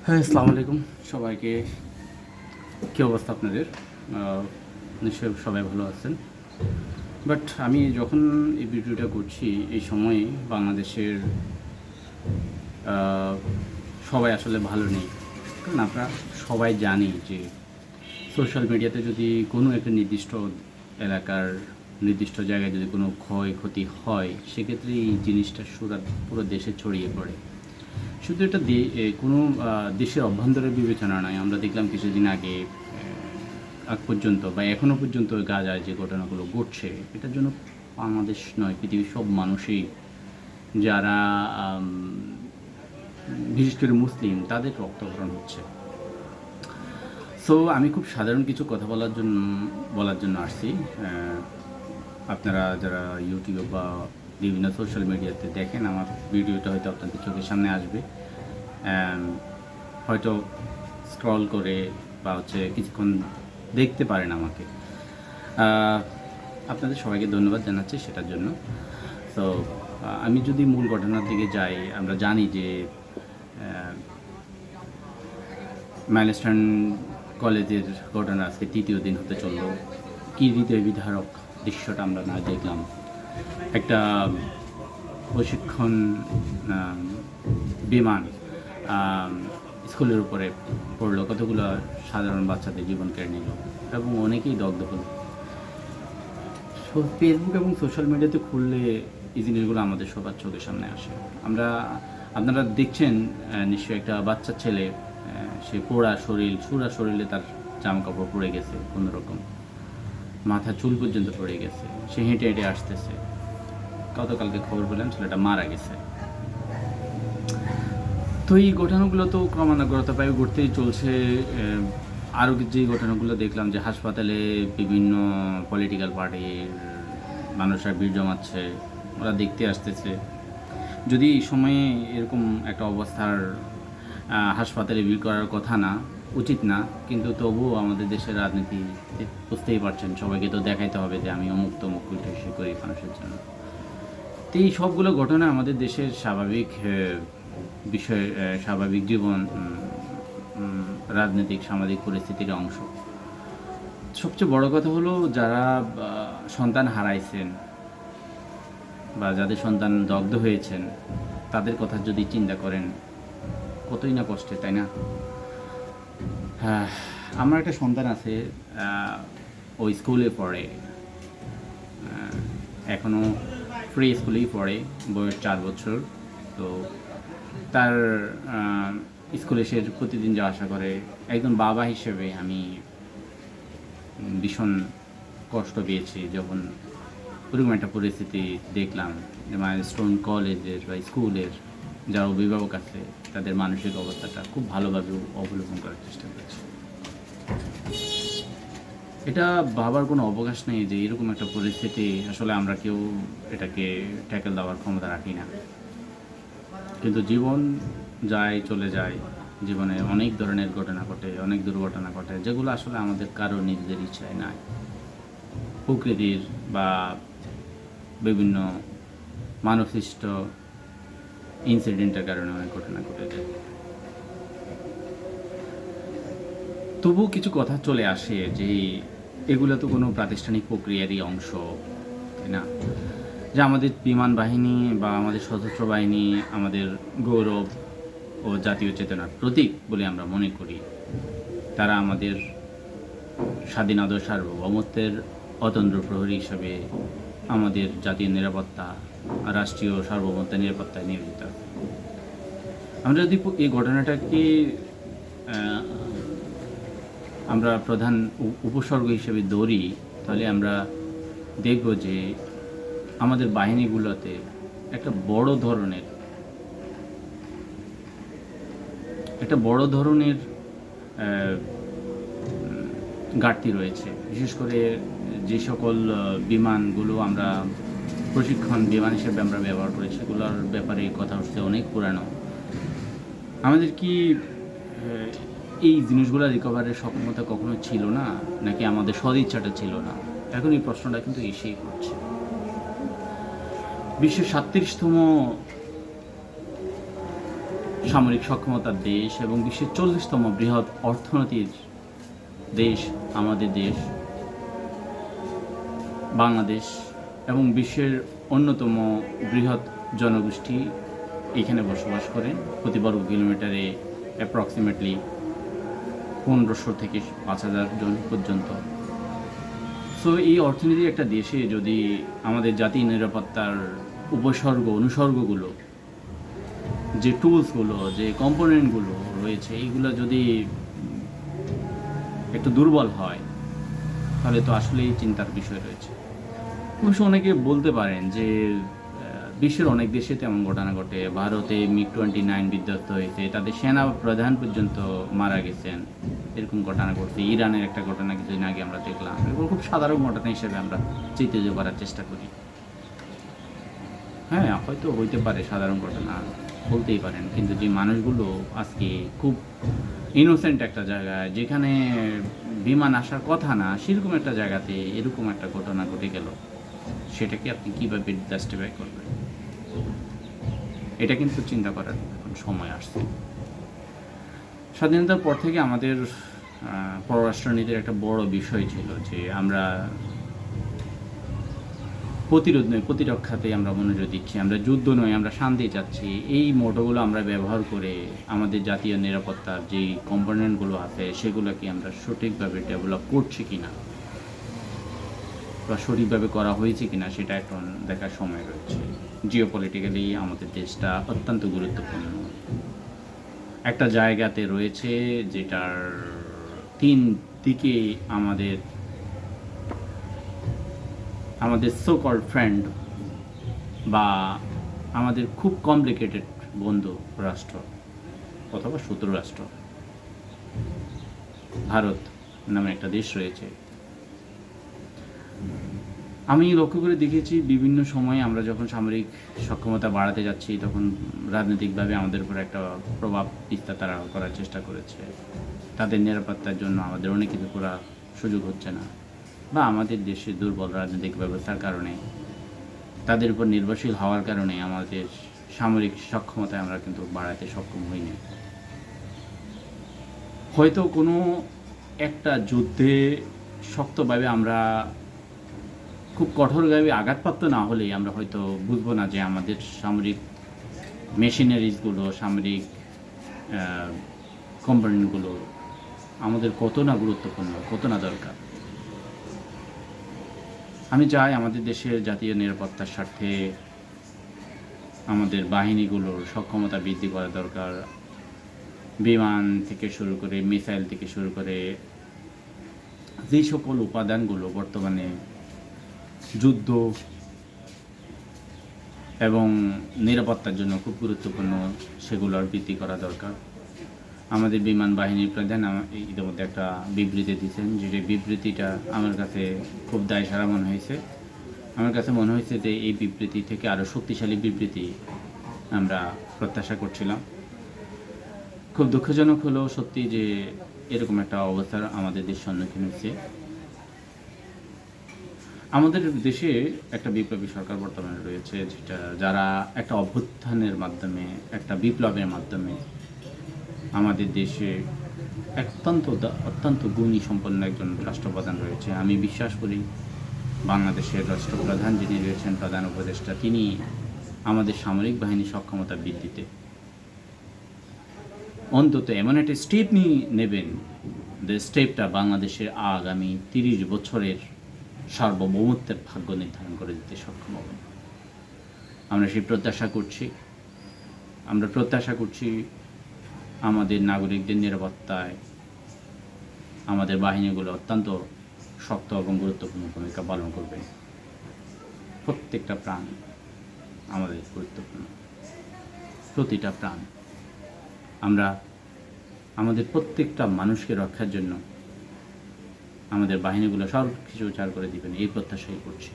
হ্যাঁ, আসসালামু আলাইকুম সবাইকে। কী অবস্থা আপনাদের? নিশ্চয়ই সবাই ভালো আছেন। বাট আমি যখন এই ভিডিওটা করছি এই সময়ে বাংলাদেশের আহ, সবাই আসলে ভালো নেই। কারণ আমরা সবাই জানি যে সোশ্যাল মিডিয়াতে যদি কোনো একটা নির্দিষ্ট এলাকার নির্দিষ্ট জায়গায় যদি কোনো ক্ষয়ক্ষতি হয়, সেক্ষেত্রে এই জিনিসটা পুরো দেশে ছড়িয়ে পড়ে। শুধু এটা কোনো দেশের অভ্যন্তরের বিবেচনা নয়। আমরা দেখলাম কিছুদিন আগে আগ পর্যন্ত বা এখনও পর্যন্ত গাজায় যে ঘটনাগুলো ঘটছে, এটার জন্য বাংলাদেশ নয়, পৃথিবীর সব মানুষই, যারা বিশেষ করে মুসলিম, তাদের রক্তক্ষরণ হচ্ছে। সো আমি খুব সাধারণ কিছু কথা বলার জন্য আসছি। আপনারা যারা ইউটিউব বা বিভিন্ন সোশ্যাল মিডিয়াতে দেখেন, আমার ভিডিওটা হয়তো আপনাদের চোখের সামনে আসবে। হয়তো স্ক্রল করে বা কিছুক্ষণ দেখতে পারেন আমাকে। আপনাদের সবাইকে ধন্যবাদ জানাচ্ছি সেটার জন্য। তো আমি যদি মূল ঘটনার দিকে যাই, আমরা জানি যে মাইলস্টোন কলেজের ঘটনা আজকে তৃতীয় দিন হতে চলল। কী হৃদয় বিদারক দৃশ্যটা আমরা না দেখলাম। একটা প্রশিক্ষণ বিমান স্কুলের উপরে পড়লো, কতগুলো সাধারণ বাচ্চাদের জীবন কেড়ে নিল এবং অনেকেই দগ্ধ হলো। ফেসবুক এবং সোশ্যাল মিডিয়াতে খুললে এই জিনিসগুলো আমাদের সবার চোখের সামনে আসে। আপনারা দেখছেন নিশ্চয়ই একটা বাচ্চা ছেলে, সে সুরা শরীরে তার জামা কাপড় পড়ে গেছে, কোনো রকম মাথা চুল পর্যন্ত পড়ে গেছে, সে হেঁটে হেঁটে আসতেছে। গতকালকে খবর পেলাম ছেলেটা মারা গেছে। তো এই ঘটনাগুলো তো ক্রমাগতভাবে ঘটতেই চলছে। আরও যে ঘটনাগুলো দেখলাম যে হাসপাতালে বিভিন্ন পলিটিক্যাল পার্টির মানুষরা ভিড় জমাচ্ছে, ওরা দেখতে আসতেছে। যদি এই সময়ে এরকম একটা অবস্থার হাসপাতালে ভিড় করার কথা না, উচিত না, কিন্তু তবুও আমাদের দেশের রাজনীতি বুঝতেই পারছেন, সবাইকে তো দেখাইতে হবে যে আমি অমুক তমুক কিছু করি মানুষের জন্য। তো এই সবগুলো ঘটনা আমাদের দেশের স্বাভাবিক বিষয়, স্বাভাবিক জীবন, রাজনৈতিক সামাজিক পরিস্থিতির অংশ। সবচেয়ে বড় কথা হলো, যারা সন্তান হারাইছেন বা যাদের সন্তান দগ্ধ হয়েছেন, তাদের কথা যদি চিন্তা করেন, কতই না কষ্টে, তাই না? হ্যাঁ, আমার একটা সন্তান আছে, ওই স্কুলে পড়ে, এখনও ফ্রি স্কুলেই পড়ে, বয়স 4 বছর। তো তার স্কুলে সে প্রতিদিন যাওয়া আসা করে। একজন বাবা হিসেবে আমি ভীষণ কষ্ট পেয়েছি যখন ওরকম একটা পরিস্থিতি দেখলাম যে মাইলস্টোন কলেজের বা স্কুলের যারা অভিভাবক আছে, তাদের মানসিক অবস্থাটা খুব ভালোভাবে অবলোকন করার চেষ্টা করেছে। এটা ভাবার কোনো অবকাশ নেই যে এরকম একটা পরিস্থিতি আসলে আমরা কেউ এটাকে ট্যাকেল দেওয়ার ক্ষমতা রাখি না। কিন্তু জীবন যায়, চলে যায়, জীবনে অনেক ধরনের ঘটনা ঘটে, অনেক দুর্ঘটনা ঘটে, যেগুলো আসলে আমাদের কারো নিজেদের ইচ্ছায় নাই। প্রকৃতির বা বিভিন্ন মানবসৃষ্ট ইনসিডেন্টের কারণে অনেক ঘটনা ঘটে যায়। তবুও কিছু কথা চলে আসে যে এগুলো তো কোনো প্রাতিষ্ঠানিক প্রক্রিয়ারই অংশ, তাই না? যে আমাদের বিমান বাহিনী বা আমাদের সশস্ত্র বাহিনী আমাদের গৌরব ও জাতীয় চেতনার প্রতীক বলে আমরা মনে করি। তারা আমাদের স্বাধীনতা সার্বভৌমত্বের অতন্দ্র প্রহরী হিসাবে আমাদের জাতীয় নিরাপত্তা, রাষ্ট্রীয় সার্বভৌমত্বের নিরাপত্তায় নিয়োজিত। আমরা যদি এই ঘটনাটাকে আমরা প্রধান উপসর্গ হিসেবে ধরি, তাহলে আমরা দেখব যে আমাদের বাহিনীগুলোতে একটা বড় ধরনের ঘাটতি রয়েছে। বিশেষ করে যে সকল বিমানগুলো আমরা প্রশিক্ষণ বিমান হিসেবে আমরা ব্যবহার করি, সেগুলোর ব্যাপারে কথা হচ্ছে অনেক পুরানো। আমাদের কি এই জিনিসগুলো রিকভারের সক্ষমতা কখনো ছিল না, নাকি আমাদের সদিচ্ছাটা ছিল না? এখন এই প্রশ্নটা কিন্তু এসেই করছে। বিশ্বের 37তম সামরিক সক্ষমতার দেশ এবং বিশ্বের 40তম বৃহৎ অর্থনীতির দেশ আমাদের দেশ বাংলাদেশ, এবং বিশ্বের অন্যতম বৃহৎ জনগোষ্ঠী এখানে বসবাস করেন। প্রতি বর্গ কিলোমিটারে অ্যাপ্রক্সিমেটলি 1500 থেকে 5000 জন পর্যন্ত। সো এই অর্থনীতির একটা দেশে যদি আমাদের জাতীয় নিরাপত্তার অনুসর্গগুলো, যে টুলসগুলো, যে কম্পোনেন্টগুলো রয়েছে, এইগুলো যদি একটু দুর্বল হয় তাহলে তো আসলেই চিন্তার বিষয় রয়েছে। অবশ্য অনেকে বলতে পারেন যে বিশ্বের অনেক দেশে তেমন ঘটনা ঘটে। ভারতে MiG-29 বিধ্বস্ত হয়েছে, তাদের সেনা প্রধান পর্যন্ত মারা গেছেন, এরকম ঘটনা ঘটছে। ইরানের একটা ঘটনা কিছুদিন আগে আমরা দেখলাম। এগুলো খুব সাধারণ ঘটনা হিসেবে আমরা চিত্রিত করার চেষ্টা করি। হ্যাঁ, হয়তো হইতে পারে সাধারণ ঘটনা, বলতেই পারেন, কিন্তু যে মানুষগুলো আজকে খুব ইনোসেন্ট একটা জায়গায়, যেখানে বিমান আসার কথা না, সেরকম একটা জায়গাতে এরকম একটা ঘটনা ঘটে গেল, সেটাকে আপনি কীভাবে জাস্টিফাই করবেন? এটা কিন্তু চিন্তা করার এখন সময় আসছে। স্বাধীনতার পর থেকে আমাদের পররাষ্ট্রনীতির একটা বড় বিষয় ছিল যে আমরা প্রতিরোধ নয়, প্রতিরক্ষাতে আমরা মনোযোগ দিচ্ছি, আমরা যুদ্ধ নয়, আমরা শান্তি চাচ্ছি। এই মোটোগুলো আমরা ব্যবহার করে আমাদের জাতীয় নিরাপত্তার যেই কম্পোনেন্টগুলো আছে সেগুলোকে আমরা সঠিকভাবে ডেভেলপ করছি কিনা বা সঠিকভাবে করা হয়েছে কিনা সেটা এখন দেখার সময় রয়েছে। জিওপলিটিক্যালি আমাদের দেশটা অত্যন্ত গুরুত্বপূর্ণ একটা জায়গাতে রয়েছে, যেটার 3 দিকে আমাদের সো কল্ড ফ্রেন্ড বা আমাদের খুব কমপ্লিকেটেড বন্ধু রাষ্ট্র অথবা শত্রু রাষ্ট্র ভারত নামে একটা দেশ রয়েছে। আমি লক্ষ্য করে দেখেছি বিভিন্ন সময়ে আমরা যখন সামরিক সক্ষমতা বাড়াতে যাচ্ছি তখন রাজনৈতিকভাবে আমাদের উপর একটা প্রভাব বিস্তার তারা করার চেষ্টা করেছে। তাদের নিরাপত্তার জন্য আমাদের অনেক কিছু করার সুযোগ হচ্ছে না, বা আমাদের দেশের দুর্বল রাজনৈতিক ব্যবস্থার কারণে, তাদের উপর নির্ভরশীল হওয়ার কারণে আমাদের সামরিক সক্ষমতায় আমরা কিন্তু বাড়াতে সক্ষম হইনি। হয়তো কোনো একটা যুদ্ধে শক্তভাবে আমরা খুব কঠোরভাবে আঘাতপ্রাপ্ত না হলেই আমরা হয়তো বুঝবো না যে আমাদের সামরিক মেশিনারিজগুলো, সামরিক কম্পোনেন্টগুলো আমাদের কত না গুরুত্বপূর্ণ, কত না দরকার। আমি চাই আমাদের দেশের জাতীয় নিরাপত্তার স্বার্থে আমাদের বাহিনীগুলোর সক্ষমতা বৃদ্ধি করা দরকার। বিমান থেকে শুরু করে, মিসাইল থেকে শুরু করে যে সকল উপাদানগুলো বর্তমানে যুদ্ধ এবং নিরাপত্তার জন্য খুব গুরুত্বপূর্ণ, সেগুলোর বৃদ্ধি করা দরকার। আমাদের বিমান বাহিনীর প্রধান ইতিমধ্যে একটা বিবৃতি দিয়েছেন, যে বিবৃতিটা আমার কাছে খুব দায়সারা মনে হয়েছে। আমার কাছে মনে হয়েছে যে এই বিবৃতি থেকে আরও শক্তিশালী বিবৃতি আমরা প্রত্যাশা করছিলাম। খুব দুঃখজনক হলো সত্যি যে এরকম একটা অবস্থার আমাদের দেশ সম্মুখীন হচ্ছে। আমাদের দেশে একটা বিপ্লবী সরকার বর্তমানে রয়েছে, যারা একটা অভ্যুত্থানের মাধ্যমে, একটা বিপ্লবের মাধ্যমে আমাদের দেশে অত্যন্ত গুণী সম্পন্ন একজন রাষ্ট্রপ্রধান রয়েছে। আমি বিশ্বাস করি বাংলাদেশের রাষ্ট্রপ্রধান যিনি রয়েছেন, প্রধান উপদেষ্টা, তিনি আমাদের সামরিক বাহিনীর সক্ষমতা বৃদ্ধিতে অন্তত এমন একটা স্টেপ নেবেন, যে স্টেপটা বাংলাদেশের আগামী 30 বছরের সার্বভৌমত্বের ভাগ্য নির্ধারণ করে দিতে সক্ষম হবেন। আমরা সেই প্রত্যাশা করছি। আমরা প্রত্যাশা করছি আমাদের নাগরিকদের নিরাপত্তায় আমাদের বাহিনীগুলো অত্যন্ত শক্ত এবং গুরুত্বপূর্ণ ভূমিকা পালন করবে। প্রত্যেকটা প্রাণ আমাদের গুরুত্বপূর্ণ, প্রতিটা প্রাণ। আমরা আমাদের প্রত্যেকটা মানুষকে রক্ষার জন্য আমাদের বাহিনীগুলো সব কিছু উচ্চার করে দিবেন, এই প্রত্যাশাই করছি।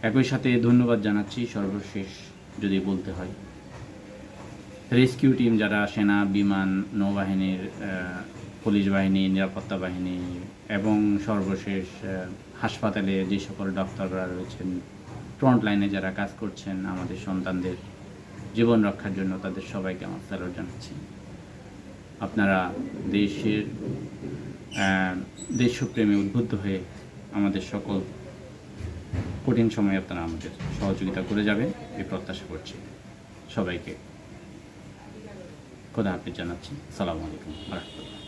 একই সাথে ধন্যবাদ জানাচ্ছি সর্বশেষ যদি বলতে হয় রেস্কিউ টিম, যারা সেনা, বিমান, নৌবাহিনীর, পুলিশ বাহিনী, নিরাপত্তা বাহিনী এবং সর্বশেষ হাসপাতালে যে সকল ডক্টররা রয়েছেন, ফ্রন্ট লাইনে যারা কাজ করছেন আমাদের সন্তানদের জীবন রক্ষার জন্য তাদের সবাইকে আমার স্যালুট জানাচ্ছি। আপনারা দেশপ্রেমে উদ্বুদ্ধ হয়ে আমাদের সকল কঠিন সময়ে আপনারা আমাদের সহযোগিতা করে যাবেন এই প্রত্যাশা করছি। সবাইকে খোদা হাফেজ জানাচ্ছি। আসসালামু আলাইকুম ওয়া রাহমাতুল্লাহ।